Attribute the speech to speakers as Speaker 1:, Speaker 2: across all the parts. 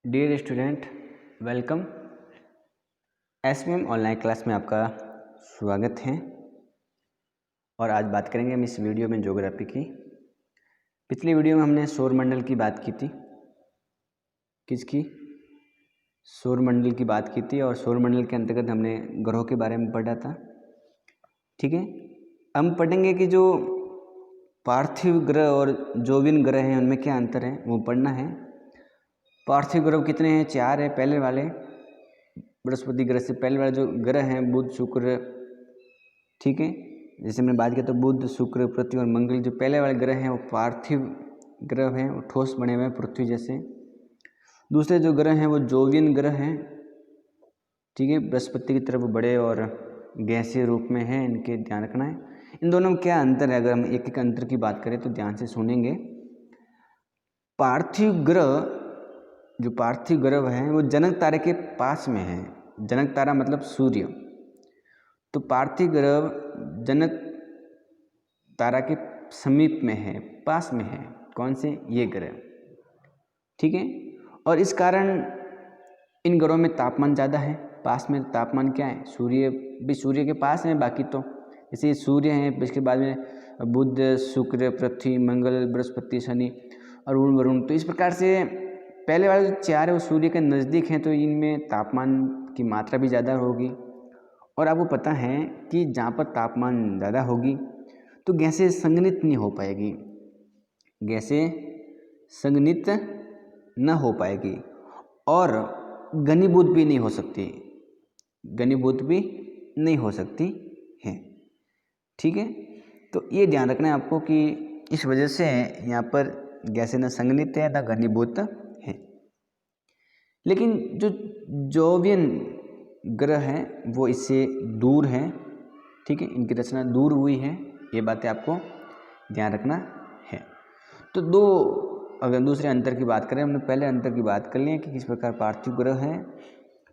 Speaker 1: Dear student, welcome. SVM online class में आपका स्वागत है। और आज बात करेंगे हम इस वीडियो में ज्योग्राफी की। पिछली वीडियो में हमने सौरमंडल की बात की थी। किसकी? सौरमंडल की बात की थी। और सौरमंडल के अंतर्गत हमने ग्रहों के बारे में पढ़ा था। ठीक है, हम पढ़ेंगे कि जो पार्थिव ग्रह और जोविन ग्रह हैं उनमें क्या अंतर है वो पढ़ना है। पार्थिव ग्रह कितने हैं? 4 है। पहले वाले बृहस्पति ग्रह से पहले वाले जो ग्रह हैं बुध शुक्र, ठीक है, जैसे हमने बात किया तो बुध शुक्र पृथ्वी और मंगल जो पहले वाले ग्रह हैं वो पार्थिव ग्रह हैं, वो ठोस बने हुए हैं पृथ्वी जैसे। दूसरे जो ग्रह हैं वो जोवियन ग्रह हैं, ठीक है, बृहस्पति की तरफ बड़े और गैसीय रूप में है, इनके ध्यान रखना है। इन दोनों में क्या अंतर है? अगर हम एक एक अंतर की बात करें तो ध्यान से सुनेंगे। पार्थिव ग्रह, जो पार्थिव ग्रह है वो जनक तारे के पास में है। जनक तारा मतलब सूर्य। तो पार्थिव ग्रह जनक तारा के समीप में है, पास में है। कौन से? ये ग्रह, ठीक है। और इस कारण इन ग्रहों में तापमान ज़्यादा है। पास में तापमान क्या है? सूर्य भी सूर्य के पास है। बाकी तो जैसे सूर्य है, इसके बाद में बुध शुक्र पृथ्वी मंगल बृहस्पति शनि अरुण वरुण। तो इस प्रकार से पहले वाले जो 4 है वो सूर्य के नज़दीक हैं, तो इनमें तापमान की मात्रा भी ज़्यादा होगी। और आपको पता है कि जहाँ पर तापमान ज़्यादा होगी तो गैसें संघनित नहीं हो पाएगी, गैसें संघनित न हो पाएगी और घनीभूत भी नहीं हो सकती, घनीभूत भी नहीं हो सकती है, ठीक है। तो ये ध्यान रखना है आपको कि इस वजह से यहाँ पर गैसें न संघनित है न घनीभूत है। लेकिन जो जोवियन ग्रह हैं वो इससे दूर हैं, ठीक है, इनकी रचना दूर हुई है। ये बातें आपको ध्यान रखना है। तो दो, अगर दूसरे अंतर की बात करें, हमने पहले अंतर की बात कर ली है कि किस प्रकार पार्थिव ग्रह हैं।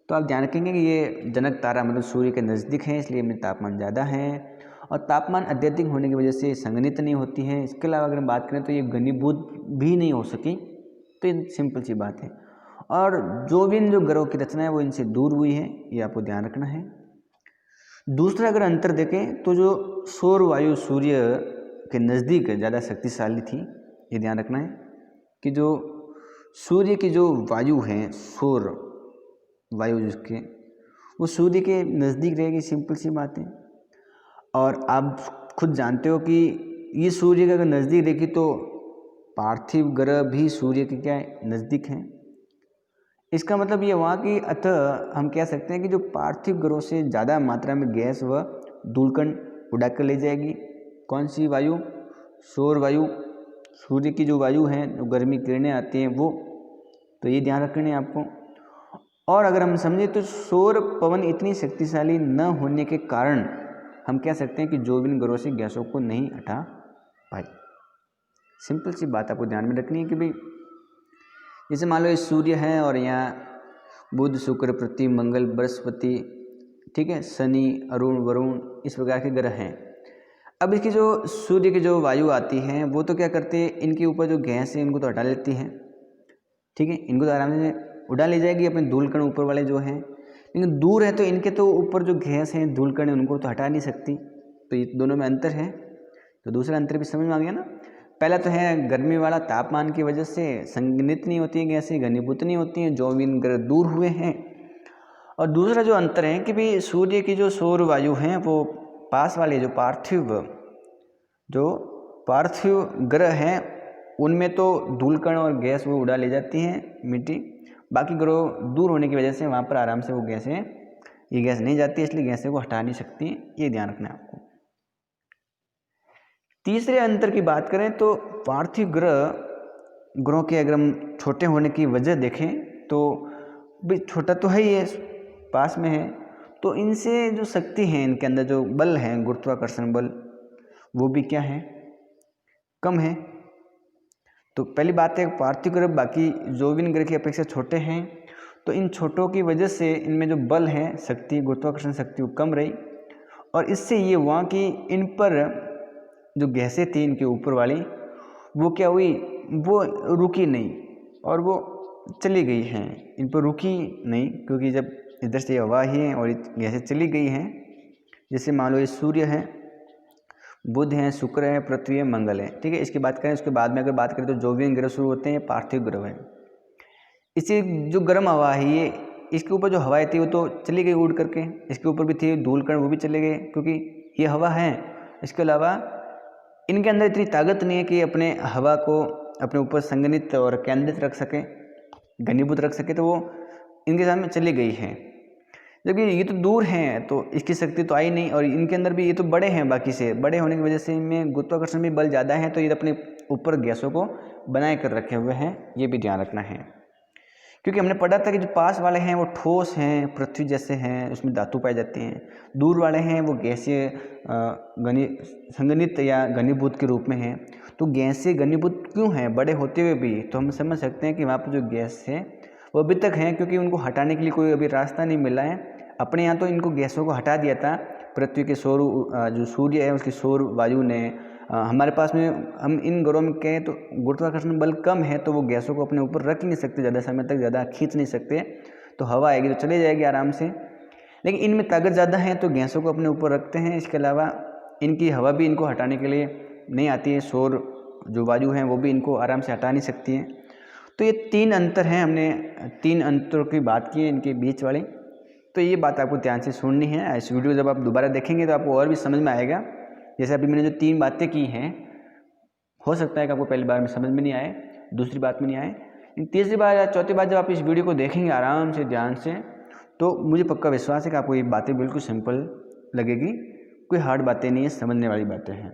Speaker 1: तो आप ध्यान रखेंगे कि ये जनक तारा मतलब सूर्य के नज़दीक है, इसलिए इनमें तापमान ज़्यादा है और तापमान अत्यधिक होने की वजह से संघनित नहीं होती है। इसके अलावा अगर हम बात करें तो ये घनीभूत भी नहीं हो सकी। तो ये सिंपल सी बात है। और जोवियन जो ग्रहों की रचना है वो इनसे दूर हुई है, ये आपको ध्यान रखना है। दूसरा अगर अंतर देखें तो जो सौर वायु सूर्य के नज़दीक ज़्यादा शक्तिशाली थी, ये ध्यान रखना है कि जो सूर्य की जो वायु है, सौर वायु जिसके, वो सूर्य के नज़दीक रहेगी। सिंपल सी बात है। और आप खुद जानते हो कि ये सूर्य के अगर नज़दीक रहेगी तो पार्थिव ग्रह भी सूर्य के क्या है? नज़दीक हैं। इसका मतलब ये हुआ कि अतः हम कह सकते हैं कि जो पार्थिव ग्रहों से ज़्यादा मात्रा में गैस व धूलकण उड़ा कर ले जाएगी। कौन सी वायु? सौर वायु, सूर्य की जो वायु है, जो गर्मी किरणें आती हैं वो। तो ये ध्यान रखना है आपको। और अगर हम समझें तो सौर पवन इतनी शक्तिशाली न होने के कारण हम कह सकते हैं कि जोवियन ग्रहों से गैसों को नहीं हटा पाई। सिंपल सी बात आपको ध्यान में रखनी है कि भाई जैसे मान लो ये सूर्य है और यहाँ बुध शुक्र पृथ्वी मंगल बृहस्पति, ठीक है, शनि अरुण वरुण, इस प्रकार के ग्रह हैं। अब इसकी जो सूर्य की जो वायु आती है वो तो क्या करती है, इनके ऊपर जो गैस है इनको तो हटा लेती है, ठीक है, इनको तो आराम से उड़ा ले जाएगी अपने धूलकण ऊपर वाले जो हैं। लेकिन दूर है तो इनके तो ऊपर जो गैस है धूलकण है उनको तो हटा नहीं सकती। तो ये दोनों में अंतर है। तो दूसरा अंतर भी समझ में आ गया ना। पहला तो है गर्मी वाला, तापमान की वजह से संघनित नहीं होती है गैसें, घनीभूत नहीं होती हैं, जोवियन ग्रह दूर हुए हैं। और दूसरा जो अंतर है कि भाई सूर्य की जो सौर वायु हैं वो पास वाले जो पार्थिव ग्रह हैं उनमें तो धूलकण और गैस वो उड़ा ले जाती हैं, मिट्टी। बाकी ग्रह दूर होने की वजह से वहाँ पर आराम से वो गैसें, ये गैस नहीं जाती, इसलिए गैसें को हटा नहीं सकती। ये ध्यान रखना है आपको। तीसरे अंतर की बात करें तो पार्थिव ग्रहों के अगर हम छोटे होने की वजह देखें तो भी छोटा तो है ही है, पास में है, तो इनसे जो शक्ति है, इनके अंदर जो बल है, गुरुत्वाकर्षण बल, वो भी क्या है? कम है। तो पहली बात है पार्थिव ग्रह बाकी जोवियन ग्रह की अपेक्षा छोटे हैं, तो इन छोटों की वजह से इनमें जो बल है, शक्ति, गुरुत्वाकर्षण शक्ति वो कम रही। और इससे ये हुआ कि इन पर जो गैसें थी इनके ऊपर वाली वो क्या हुई? वो रुकी नहीं और वो चली गई हैं, इन पर रुकी नहीं, क्योंकि जब इधर से हवा ही है और गैसें चली गई हैं, जैसे मान लो ये सूर्य है, बुध है, शुक्र है, पृथ्वी है, मंगल है, ठीक है। इसकी बात करें, उसके बाद में अगर बात करें तो जो भी ग्रह शुरू होते हैं पार्थिव ग्रह है। इसी जो गर्म हवा है ये, इसके ऊपर जो हवाएं थी वो तो चली गई उड़ करके, इसके ऊपर भी थी धूल कण, वो भी चले गए, क्योंकि ये हवा है। इसके अलावा इनके अंदर इतनी ताकत नहीं है कि अपने हवा को अपने ऊपर संघनित और केंद्रित रख सके, घनीभूत रख सके, तो वो इनके सामने चली गई है। जबकि ये तो दूर हैं तो इसकी शक्ति तो आई नहीं, और इनके अंदर भी ये तो बड़े हैं, बाकी से बड़े होने की वजह से इनमें गुरुत्वाकर्षण भी बल ज़्यादा है, तो ये अपने ऊपर गैसों को बनाए कर रखे हुए हैं, ये भी ध्यान रखना है। क्योंकि हमने पढ़ा था कि जो पास वाले हैं वो ठोस हैं, पृथ्वी जैसे हैं, उसमें धातु पाए जाते हैं। दूर वाले हैं वो गैसीय संघनित या घनीभूत के रूप में हैं। तो गैसीय घनीभूत क्यों हैं बड़े होते हुए भी? तो हम समझ सकते हैं कि वहाँ पर जो गैस है वो अभी तक हैं, क्योंकि उनको हटाने के लिए कोई अभी रास्ता नहीं मिला है। अपने यहाँ तो इनको गैसों को हटा दिया था, पृथ्वी के सौर जो सूर्य है उसकी सौर वायु ने। हमारे पास में हम इन ग्रहों में कहें तो गुरुत्वाकर्षण बल कम है, तो वो गैसों को अपने ऊपर रख ही नहीं सकते, ज़्यादा समय तक ज़्यादा खींच नहीं सकते, तो हवा आएगी तो चले जाएगी आराम से। लेकिन इनमें ताकत ज़्यादा है तो गैसों को अपने ऊपर रखते हैं। इसके अलावा इनकी हवा भी इनको हटाने के लिए नहीं आती है, सौर जो वायु हैं वो भी इनको आराम से हटा नहीं सकती हैं। तो ये 3 अंतर हैं, हमने 3 अंतरों की बात की है इनके बीच वाली। तो ये बात आपको ध्यान से सुननी है। इस वीडियो जब आप दोबारा देखेंगे तो आपको और भी समझ में आएगा। जैसे अभी मैंने जो 3 बातें की हैं, हो सकता है कि आपको पहली बार में समझ में नहीं आए, दूसरी बात में नहीं आए, लेकिन तीसरी बार या चौथी बार जब आप इस वीडियो को देखेंगे आराम से ध्यान से, तो मुझे पक्का विश्वास है कि आपको ये बातें बिल्कुल सिंपल लगेगी, कोई हार्ड बातें नहीं है, समझने वाली बातें हैं।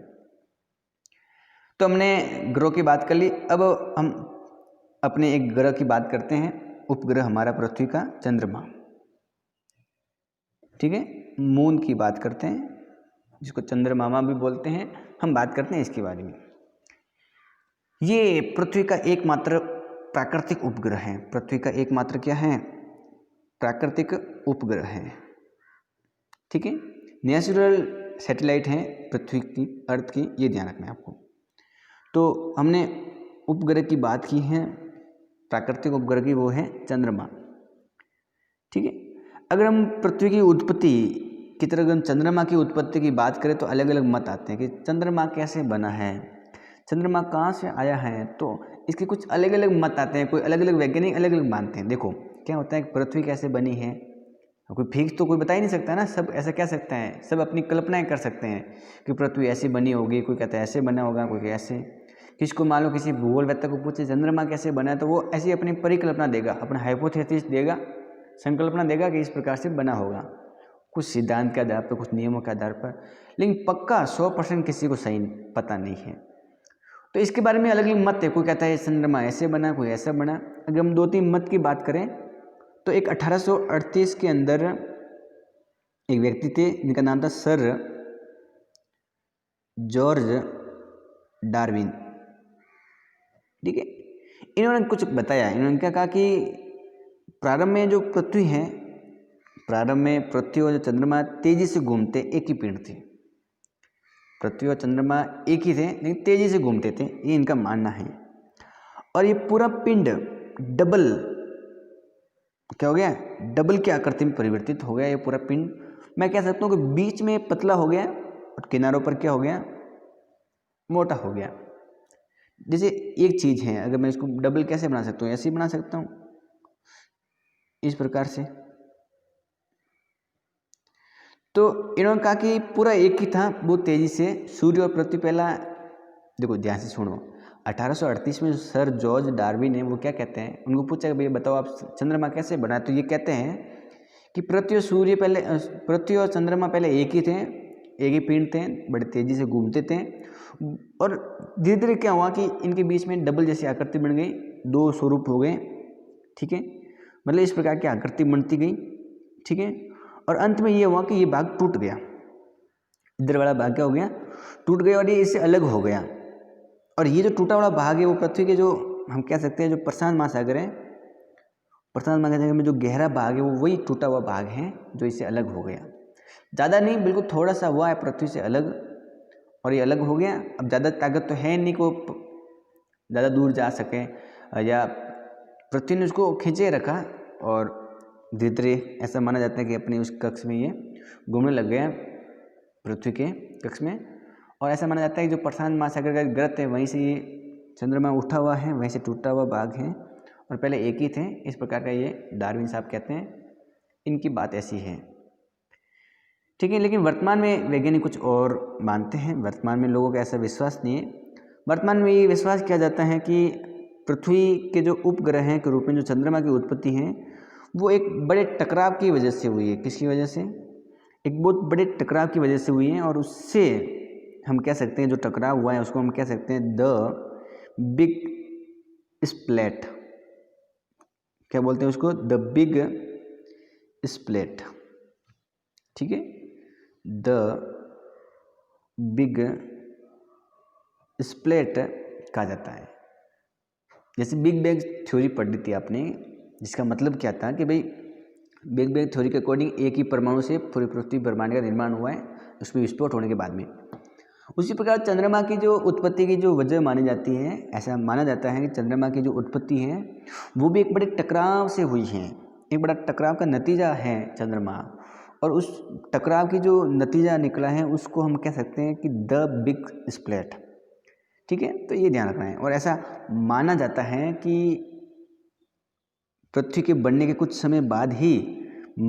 Speaker 1: तो हमने ग्रह की बात कर ली, अब हम अपने एक ग्रह की बात करते हैं, उपग्रह हमारा पृथ्वी का चंद्रमा, ठीक है। मून की बात करते हैं, जिसको चंद्रमामा भी बोलते हैं, हम बात करते हैं इसके बारे में। ये पृथ्वी का एकमात्र प्राकृतिक उपग्रह है। पृथ्वी का एकमात्र क्या है? प्राकृतिक उपग्रह है, ठीक है। नेचुरल सैटेलाइट है पृथ्वी की, अर्थ की, ये ध्यान रखना है आपको। तो हमने उपग्रह की बात की है, प्राकृतिक उपग्रह की, वो है चंद्रमा, ठीक है। अगर हम पृथ्वी की उत्पत्ति की तरह अगर चंद्रमा की उत्पत्ति की बात करें तो अलग अलग मत आते हैं कि चंद्रमा कैसे बना है, चंद्रमा कहाँ से आया है, तो इसके कुछ अलग अलग मत आते हैं। कोई अलग अलग वैज्ञानिक अलग अलग मानते हैं। देखो क्या होता है, पृथ्वी कैसे बनी है, कोई फिक्स तो कोई बता ही नहीं सकता ना, सब ऐसा कह सकते हैं, सब अपनी कल्पनाएं कर सकते हैं कि पृथ्वी ऐसी बनी होगी, कोई कहता है ऐसे बना होगा, कोई ऐसे। किसको मान लो किसी भूगोलवेत्ता को पूछे चंद्रमा कैसे बना है, तो वो ऐसी अपनी परिकल्पना देगा, अपना हाइपोथेसिस देगा, संकल्पना देगा कि इस प्रकार से बना होगा, कुछ सिद्धांत के आधार पर, कुछ नियमों के आधार पर। लेकिन पक्का 100% किसी को सही पता नहीं है। तो इसके बारे में अलग अलग मत है, कोई कहता है चंद्रमा ऐसे बना, कोई ऐसा बना। अगर हम 2-3 मत की बात करें तो एक 1838 के अंदर एक व्यक्ति थे जिनका नाम था सर जॉर्ज डार्विन, ठीक है। इन्होंने कुछ बताया, इन्होंने क्या कहा कि प्रारंभ में जो पृथ्वी है, प्रारंभ में पृथ्वी और चंद्रमा तेजी से घूमते एक ही पिंड थे। पृथ्वी और चंद्रमा एक ही थे लेकिन तेजी से घूमते थे, ये इनका मानना है। और ये पूरा पिंड डबल क्या हो गया, डबल की आकृति में परिवर्तित हो गया। ये पूरा पिंड मैं कह सकता हूँ कि बीच में पतला हो गया और किनारों पर क्या हो गया, मोटा हो गया। जैसे एक चीज़ है, अगर मैं इसको डबल कैसे बना सकता हूँ, ऐसे ही बना सकता हूँ, इस प्रकार से। तो इन्होंने कहा कि पूरा एक ही था, वो तेजी से सूर्य और पृथ्वी पहला, देखो ध्यान से सुनो, 1838 में सर जॉर्ज डार्विन है, वो क्या कहते हैं, उनको पूछा कि भैया बताओ आप चंद्रमा कैसे बना, तो ये कहते हैं कि पृथ्वी और चंद्रमा पहले एक ही थे, एक ही पिंड थे, बड़े तेजी से घूमते थे, और धीरे धीरे क्या हुआ कि इनके बीच में डबल जैसी आकृति बन गई, 2 स्वरूप हो गए, ठीक है। मतलब इस प्रकार की आकृति बनती गई, ठीक है। और अंत में ये हुआ कि ये भाग टूट गया, इधर वाला भाग क्या हो गया, टूट गया, और ये इससे अलग हो गया। और ये जो टूटा हुआ भाग है वो पृथ्वी के जो हम कह सकते हैं जो प्रशांत महासागर है, प्रशांत महासागर में जो गहरा भाग है वो वही टूटा हुआ भाग है जो इससे अलग हो गया। ज़्यादा नहीं, बिल्कुल थोड़ा सा हुआ है पृथ्वी से अलग, और ये अलग हो गया। अब ज़्यादा ताकत तो है नहीं को ज़्यादा दूर जा सके या पृथ्वी ने उसको खींचे रखा और धीरे धीरे ऐसा माना जाता है कि अपने उस कक्ष में ये घूमने लग गया पृथ्वी के कक्ष में। और ऐसा माना जाता है कि जो प्रशांत महासागर का ग्रह है वहीं से ये चंद्रमा उठा हुआ है, वहीं से टूटा हुआ भाग है और पहले एक ही थे। इस प्रकार का ये डार्विन साहब कहते हैं, इनकी बात ऐसी है। ठीक है, लेकिन वर्तमान में वैज्ञानिक कुछ और मानते हैं। वर्तमान में लोगों का ऐसा विश्वास नहीं है। वर्तमान में ये विश्वास किया जाता है कि पृथ्वी के जो उपग्रह हैं के रूप में जो चंद्रमा की उत्पत्ति है वो एक बड़े टकराव की वजह से हुई है। किसकी वजह से? एक बहुत बड़े टकराव की वजह से हुई है और उससे हम कह सकते हैं जो टकराव हुआ है उसको हम कह सकते हैं द बिग स्प्लैट। क्या बोलते हैं उसको? The big splat. ठीक है, द बिग स्प्लैट कहा जाता है। जैसे बिग बैंग थ्योरी पढ़ी थी आपने, जिसका मतलब क्या था कि भाई बिग बैंग थ्योरी के अकॉर्डिंग एक ही परमाणु से पूरी पृथ्वी ब्रह्मांड का निर्माण हुआ है, उसमें विस्फोट होने के बाद में। उसी प्रकार चंद्रमा की जो उत्पत्ति की जो वजह मानी जाती है, ऐसा माना जाता है कि चंद्रमा की जो उत्पत्ति है वो भी एक बड़े टकराव से हुई है। एक बड़ा टकराव का नतीजा है चंद्रमा, और उस टकराव की जो नतीजा निकला है उसको हम कह सकते हैं कि द बिग स्प्लैट। ठीक है, तो ये ध्यान रखना है। और ऐसा माना जाता है कि पृथ्वी के बनने के कुछ समय बाद ही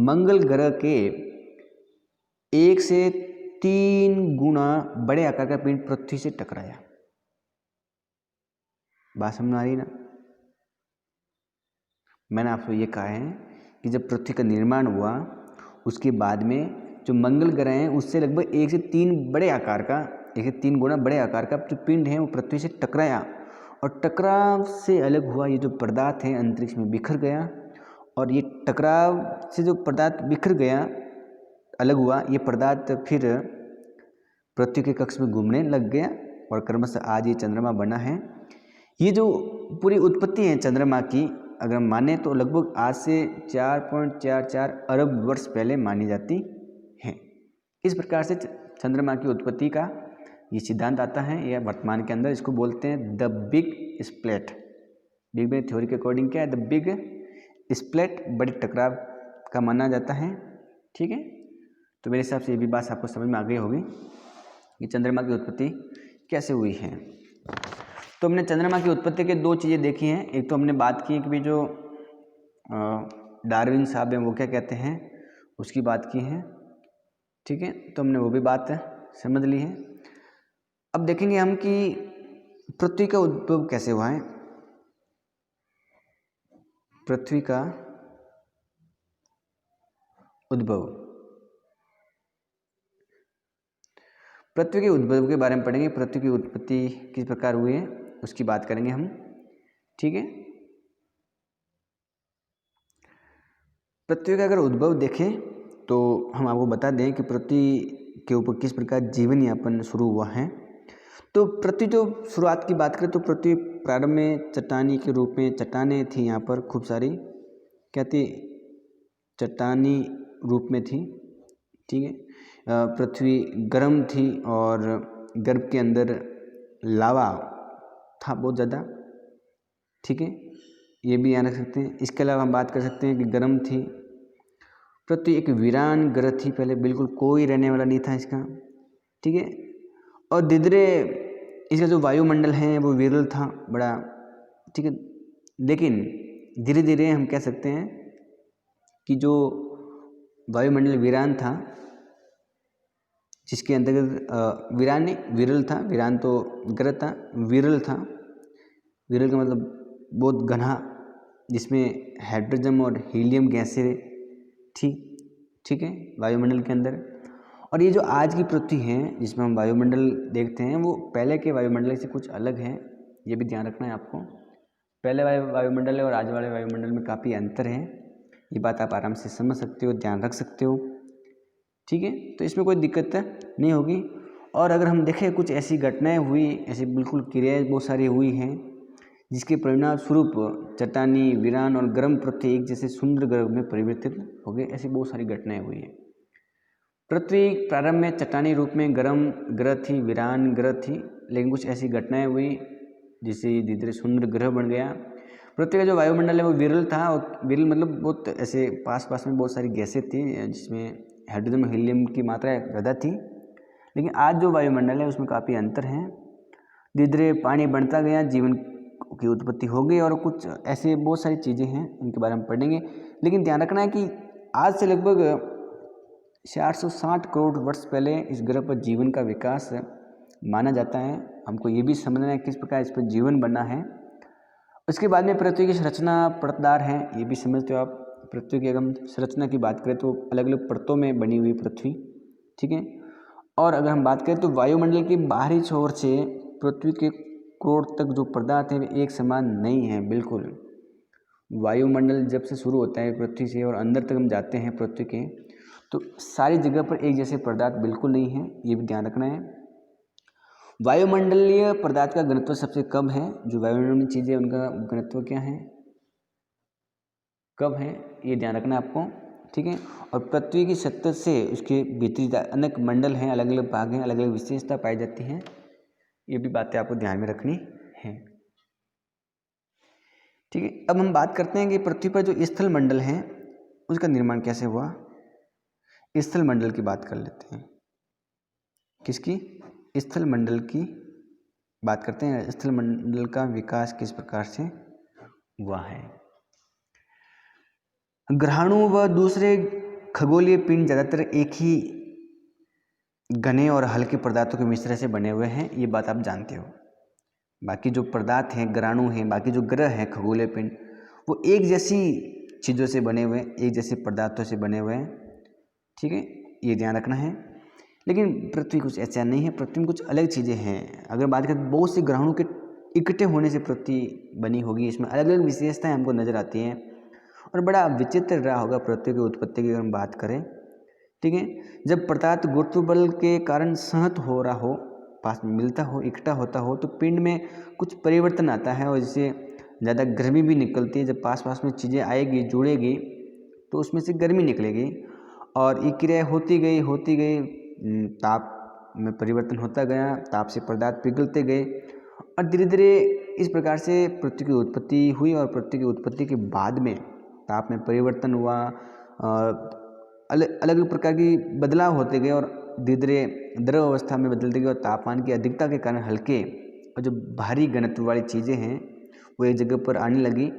Speaker 1: मंगल ग्रह के 1 से 3 गुना बड़े आकार का पिंड पृथ्वी से टकराया। बात समझ आ रही ना? मैंने आपको ये कहा है कि जब पृथ्वी का निर्माण हुआ उसके बाद में जो मंगल ग्रह हैं उससे लगभग 1 से 3 बड़े आकार का, 1 से 3 गुना बड़े आकार का जो पिंड है वो पृथ्वी से टकराया, और टकराव से अलग हुआ ये जो पदार्थ है अंतरिक्ष में बिखर गया। और ये टकराव से जो पदार्थ बिखर गया, अलग हुआ, ये पदार्थ फिर पृथ्वी के कक्ष में घूमने लग गया और क्रमशः आज ये चंद्रमा बना है। ये जो पूरी उत्पत्ति है चंद्रमा की, अगर हम माने तो लगभग आज से 4.44 अरब वर्ष पहले मानी जाती है। इस प्रकार से चंद्रमा की उत्पत्ति का ये सिद्धांत आता है या वर्तमान के अंदर इसको बोलते हैं the big splat. Big bang theory के अकॉर्डिंग क्या है? द बिग स्प्लैट, बड़े टकराव का माना जाता है। ठीक है, तो मेरे हिसाब से ये भी बात आपको समझ में आ गई होगी कि चंद्रमा की उत्पत्ति कैसे हुई है। तो हमने चंद्रमा की उत्पत्ति के 2 चीज़ें देखी हैं। एक तो हमने बात की कि भी जो डार्विन साहब हैं वो क्या कहते हैं, उसकी बात की है। ठीक है, तो हमने वो भी बात समझ ली है। अब देखेंगे हम कि पृथ्वी का उद्भव कैसे हुआ है। पृथ्वी का उद्भव, पृथ्वी के उद्भव के बारे में पढ़ेंगे। पृथ्वी की उत्पत्ति किस प्रकार हुई है उसकी बात करेंगे हम। ठीक है, पृथ्वी का अगर उद्भव देखें तो हम आपको बता दें कि पृथ्वी के ऊपर किस प्रकार जीवन यापन शुरू हुआ है। तो पृथ्वी जो शुरुआत की बात करें तो पृथ्वी प्रारंभ में चट्टानी के रूप में, चट्टानें थी यहाँ पर खूब सारी, क्या थी? चट्टानी रूप में थी। ठीक है, पृथ्वी गर्म थी और गर्भ के अंदर लावा था बहुत ज़्यादा। ठीक है, ये भी याद रख सकते हैं। इसके अलावा हम बात कर सकते हैं कि गर्म थी। पृथ्वी एक वीरान ग्रह थी, पहले बिल्कुल कोई रहने वाला नहीं था इसका। ठीक है, और धीरे धीरे इसका जो वायुमंडल है वो विरल था बड़ा। ठीक है, लेकिन धीरे धीरे हम कह सकते हैं कि जो वायुमंडल वीरान था, जिसके अंतर्गत वीरान नहीं, विरल था। वीरान तो ग्रह था, विरल था। विरल का मतलब बहुत घना, जिसमें हाइड्रोजन और हीलियम गैसें थी। ठीक है, वायुमंडल के अंदर। और ये जो आज की पृथ्वी है जिसमें हम वायुमंडल देखते हैं वो पहले के वायुमंडल से कुछ अलग है, ये भी ध्यान रखना है आपको। पहले वायुमंडल और आज वाले वायुमंडल में काफ़ी अंतर है, ये बात आप आराम से समझ सकते हो, ध्यान रख सकते हो। ठीक है, तो इसमें कोई दिक्कत नहीं होगी। और अगर हम देखें कुछ ऐसी घटनाएं हुई, ऐसी बिल्कुल क्रियाएं बहुत सारी हुई हैं जिसके परिणाम स्वरूप चट्टानी, वीरान और गर्म पृथ्वी एक जैसे सुंदर ग्रह में परिवर्तित हो गए। ऐसी बहुत सारी घटनाएं हुई हैं। पृथ्वी प्रारंभ में चट्टानी रूप में गर्म ग्रह थी, वीरान ग्रह थी, लेकिन कुछ ऐसी घटनाएं हुई जिससे धीरे धीरे सुंदर ग्रह बन गया। पृथ्वी का जो वायुमंडल है वो विरल था, और विरल मतलब बहुत ऐसे पास पास में बहुत सारी गैसें थी जिसमें हाइड्रोजन हीलियम की मात्रा ज़्यादा थी। लेकिन आज जो वायुमंडल है उसमें काफ़ी अंतर है। धीरे धीरे पानी बढ़ता गया, जीवन की उत्पत्ति हो गई, और कुछ ऐसे बहुत सारी चीज़ें हैं उनके बारे में पढ़ेंगे। लेकिन ध्यान रखना है कि आज से लगभग 460 करोड़ वर्ष पहले इस ग्रह पर जीवन का विकास माना जाता है। हमको ये भी समझना है किस प्रकार इस पर जीवन बना है। उसके बाद में पृथ्वी की संरचना परतदार है, ये भी समझते हो आप। पृथ्वी की अगर हम संरचना की बात करें तो अलग अलग परतों में बनी हुई पृथ्वी, ठीक है। और अगर हम बात करें तो वायुमंडल की बाहरी छोर से पृथ्वी के कोर तक जो पदार्थ है वे एक समान नहीं है, बिल्कुल। वायुमंडल जब से शुरू होता है पृथ्वी से और अंदर तक हम जाते हैं पृथ्वी के, तो सारी जगह पर एक जैसे पदार्थ बिल्कुल नहीं है, ये भी ध्यान रखना है। वायुमंडलीय पदार्थ का घनत्व सबसे कम है। जो वायुमंडल में चीज़ें उनका घनत्व क्या है, कब है, ये ध्यान रखना है आपको, ठीक है। और पृथ्वी की सतह से उसके भीतरी अनेक मंडल हैं, अलग अलग भाग हैं, अलग अलग विशेषता पाई जाती हैं। ये भी बातें आपको ध्यान में रखनी है, ठीक है। अब हम बात करते हैं कि पृथ्वी पर जो स्थल मंडल है उसका निर्माण कैसे हुआ। स्थल मंडल की बात कर लेते हैं। किसकी? स्थल मंडल की बात करते हैं। स्थल मंडल का विकास किस प्रकार से हुआ है। ग्रहाणु व दूसरे खगोलीय पिंड ज़्यादातर एक ही घने और हल्के पदार्थों के मिश्रण से बने हुए हैं, ये बात आप जानते हो। बाकी जो पदार्थ हैं, ग्रहाणु हैं, बाकी जो ग्रह हैं खगोलीय पिंड, वो एक जैसी चीज़ों से बने हुए हैं, एक जैसे पदार्थों से बने हुए हैं, ठीक है, ये ध्यान रखना है। लेकिन पृथ्वी कुछ ऐसा नहीं है, पृथ्वी में कुछ अलग चीज़ें हैं। अगर बात करें बहुत से ग्रहाणु के इकट्ठे होने से पृथ्वी बनी होगी, इसमें अलग अलग विशेषताएं हमको नजर आती हैं, और बड़ा विचित्र रहा होगा पृथ्वी की उत्पत्ति की अगर हम बात करें, ठीक है। जब पदार्थ गुरुत्व बल के कारण संहत हो रहा हो, पास में मिलता हो, इकट्ठा होता हो, तो पिंड में कुछ परिवर्तन आता है और जिससे ज़्यादा गर्मी भी निकलती है। जब पास पास में चीज़ें आएगी, जुड़ेगी, तो उसमें से गर्मी निकलेगी, और ये क्रिया होती गई, ताप में परिवर्तन होता गया, ताप से पदार्थ पिघलते गए, और धीरे धीरे इस प्रकार से पृथ्वी की उत्पत्ति हुई। और पृथ्वी की उत्पत्ति के बाद में ताप में परिवर्तन हुआ, अलग अलग प्रकार की बदलाव होते गए, और धीरे धीरे द्रव अवस्था में बदलते गए, और तापमान की अधिकता के कारण हल्के और जो भारी घनत्व वाली चीज़ें हैं वो एक जगह पर आने लगी,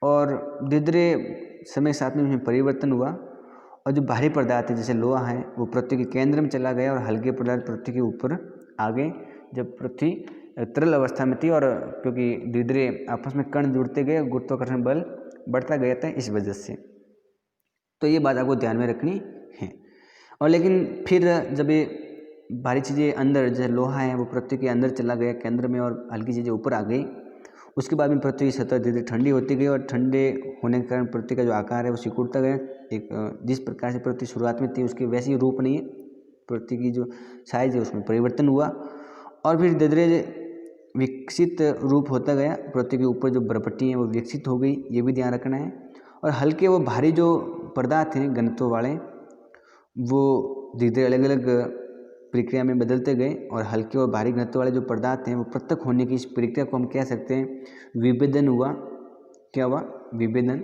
Speaker 1: और धीरे धीरे समय साथ में उसमें परिवर्तन हुआ, और जो भारी पदार्थ है जैसे लोहा है वो पृथ्वी के केंद्र में चला गया, और हल्के पदार्थ पृथ्वी के ऊपर आ गए जब पृथ्वी तरल अवस्था में थी। और क्योंकि धीरे धीरे आपस में कण जुड़ते गए, गुरुत्वाकर्षण बल बढ़ता गया था इस वजह से, तो ये बात आपको ध्यान में रखनी है। और लेकिन फिर जब ये भारी चीज़ें अंदर, जैसे लोहा है वो पृथ्वी के अंदर चला गया केंद्र में, और हल्की चीज़ें ऊपर आ गई, उसके बाद में पृथ्वी की सतह धीरे धीरे ठंडी होती गई, और ठंडे होने के कारण पृथ्वी का जो आकार है वो सिकुड़ता गया। एक जिस प्रकार से पृथ्वी शुरुआत में थी उसके वैसे ही रूप नहीं है, पृथ्वी की जो साइज है उसमें परिवर्तन हुआ, और फिर धीरे धीरे विकसित रूप होता गया। पृथ्वी के ऊपर जो बर्फपट्टी है वो विकसित हो गई, ये भी ध्यान रखना है। और हल्के व भारी जो पदार्थ हैं घनत्व वाले, वो धीरे धीरे अलग अलग प्रक्रिया में बदलते गए, और हल्के और भारी घनत्व वाले जो पदार्थ हैं वो पृथक होने की इस प्रक्रिया को हम कह सकते हैं विभेदन हुआ। क्या हुआ? विभेदन।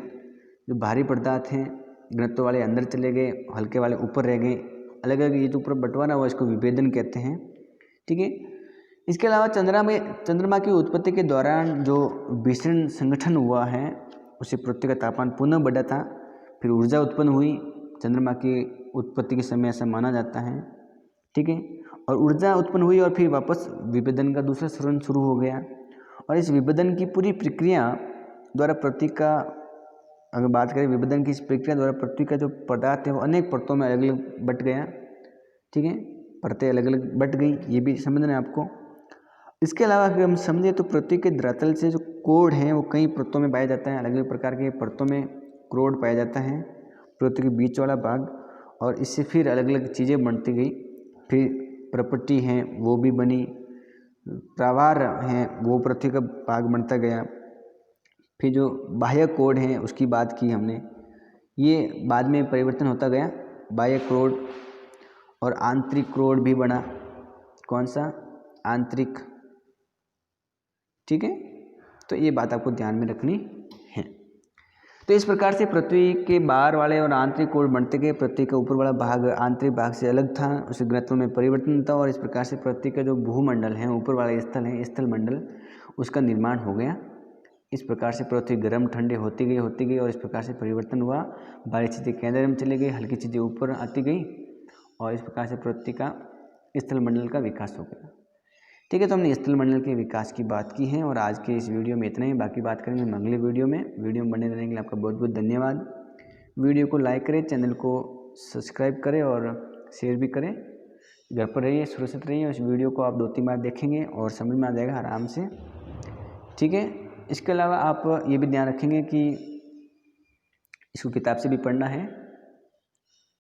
Speaker 1: जो भारी पदार्थ हैं घनत्व वाले अंदर चले गए, हल्के वाले ऊपर रह गए, अलग अलग ये जो ऊपर बंटवारा हुआ इसको विभेदन कहते हैं, ठीक है। इसके अलावा चंद्रमा की उत्पत्ति के दौरान जो विषण संगठन हुआ है उससे पृथ्वी का तापमान पुनः बढ़ा था, फिर ऊर्जा उत्पन्न हुई चंद्रमा की उत्पत्ति के समय, ऐसा माना जाता है, ठीक है। और ऊर्जा उत्पन्न हुई और फिर वापस विभेदन का दूसरा चरण शुरू हो गया, और इस विभेदन की पूरी प्रक्रिया द्वारा पृथ्वी का, अगर बात करें विभेदन की इस प्रक्रिया द्वारा पृथ्वी का जो पदार्थ है वो अनेक परतों में अलग अलग बट गया, ठीक है, परतें अलग अलग बट गई, ये भी समझना है आपको। इसके अलावा अगर हम समझें तो पृथ्वी के धरातल से जो कोड हैं वो कई परतों में पाया जाता है, अलग अलग प्रकार के परतों में क्रोड पाया जाता है, पृथ्वी के बीच वाला भाग, और इससे फिर अलग अलग चीज़ें बनती गई, फिर प्रपट्टी हैं वो भी बनी, प्रावार हैं वो पृथ्वी का भाग बनता गया, फिर जो बाह्य कोड हैं उसकी बात की हमने, ये बाद में परिवर्तन होता गया, बाह्य क्रोड, और आंतरिक क्रोड भी बना। कौन सा? आंतरिक, ठीक है। तो ये बात आपको ध्यान में रखनी है। तो इस प्रकार से पृथ्वी के बाहर वाले और आंतरिक कोण बढ़ते गए। पृथ्वी का ऊपर वाला भाग आंतरिक भाग से अलग था, उसके घनत्व में परिवर्तन था और इस प्रकार से पृथ्वी का जो भूमंडल है, ऊपर वाला स्थल है, स्थल मंडल, उसका निर्माण हो गया। इस प्रकार से पृथ्वी गर्म ठंडे होती गई और इस प्रकार से परिवर्तन हुआ। भारी चीज़ें केंद्र में चली गई, हल्की चीज़ें ऊपर आती गई और इस प्रकार से पृथ्वी का स्थल मंडल का विकास हो गया। ठीक है, तो हमने स्थल मंडल के विकास की बात की है और आज के इस वीडियो में इतना ही। बाकी बात करेंगे हम अगले वीडियो में। वीडियो में बने रहने के लिए आपका बहुत बहुत धन्यवाद। वीडियो को लाइक करें, चैनल को सब्सक्राइब करें और शेयर भी करें। घर पर रहिए, सुरक्षित रहिए। उस वीडियो को आप 2-3 बार देखेंगे और समझ में आ जाएगा आराम से। ठीक है, इसके अलावा आप ये भी ध्यान रखेंगे कि इसको किताब से भी पढ़ना है।